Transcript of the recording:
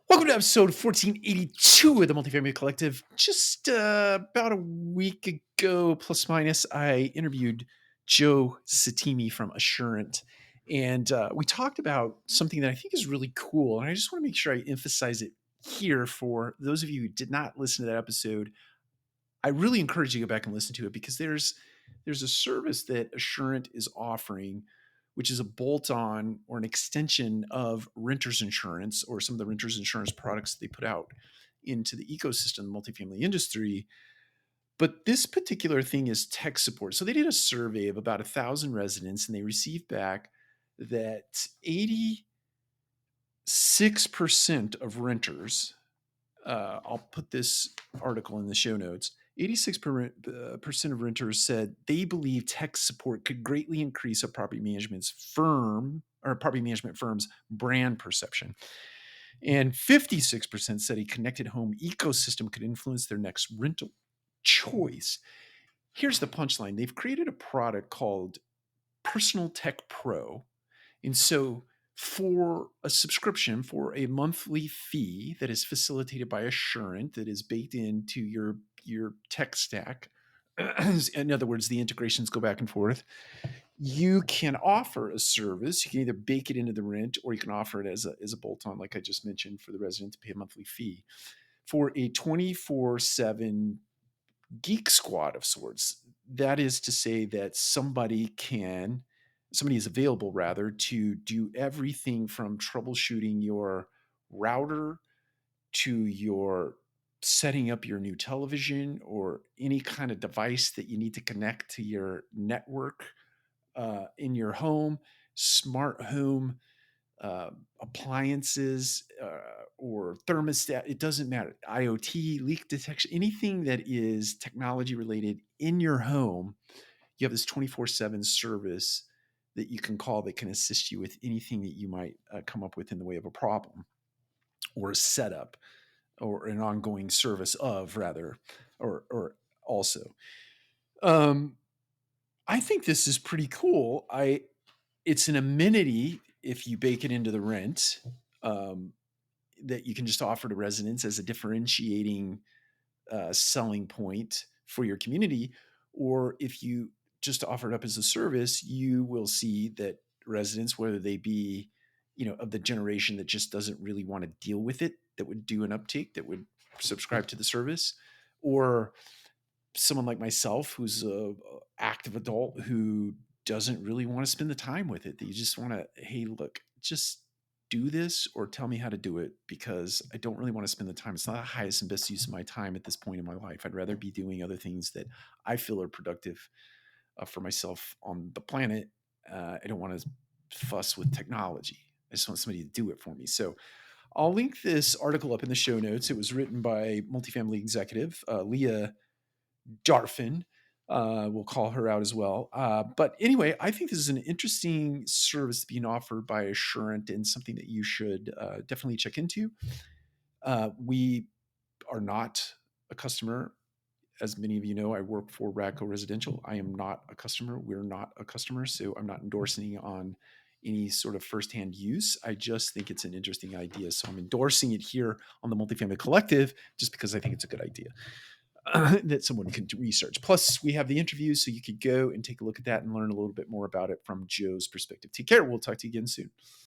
Welcome to episode 1482 of the Multifamily Collective. Just about a week ago, plus minus, I interviewed Joe Satimi from Assurant. And we talked about something that I think is really cool. And I just want to make sure I emphasize it here for those of you who did not listen to that episode. I really encourage you to go back and listen to it because there's a service that Assurant is offering, which is a bolt-on or an extension of renters insurance or some of the renters insurance products they put out into the ecosystem, the multifamily industry. But this particular thing is tech support. So they did a survey of about 1,000 residents, and they received back that 86% of renters, I'll put this article in the show notes. 86% of renters said they believe tech support could greatly increase a property management firm's brand perception. And 56% said a connected home ecosystem could influence their next rental choice. Here's the punchline. They've created a product called Personal Tech Pro. And so for a subscription, for a monthly fee that is facilitated by Assurant, that is baked into your tech stack, in other words, the integrations go back and forth, you can offer a service. You can either bake it into the rent or you can offer it as a bolt-on, like I just mentioned, for the resident to pay a monthly fee for a 24/7 geek squad of sorts. That is to say that somebody is available rather to do everything from troubleshooting your router to your setting up your new television or any kind of device that you need to connect to your network in your home, smart home, uh, appliances or thermostat. It doesn't matter. IoT, leak detection, anything that is technology related in your home. You have this 24/7 service that you can call that can assist you with anything that you might come up with in the way of a problem or a setup or an ongoing service of rather or also. Um, I think this is pretty cool. It's an amenity if you bake it into the rent, um, that you can just offer to residents as a differentiating selling point for your community. Or if you just offer it up as a service, you will see that residents, whether they be, of the generation that just doesn't really want to deal with it, that would do an uptake, that would subscribe to the service, or someone like myself who's a active adult who doesn't really want to spend the time with it. That you just want to, hey, look, just do this or tell me how to do it because I don't really want to spend the time. It's not the highest and best use of my time at this point in my life. I'd rather be doing other things that I feel are productive for myself on the planet. I don't want to fuss with technology. I just want somebody to do it for me. So I'll link this article up in the show notes. It was written by multifamily executive Leah Darfin. We'll call her out as well. But anyway, I think this is an interesting service being offered by Assurant and something that you should definitely check into. We are not a customer. As many of you know, I work for Radco Residential. I am not a customer. We're not a customer. So I'm not endorsing on any sort of firsthand use. I just think it's an interesting idea. So I'm endorsing it here on the Multifamily Collective just because I think it's a good idea. That someone can research. Plus, we have the interviews, so you could go and take a look at that and learn a little bit more about it from Joe's perspective. Take care. We'll talk to you again soon.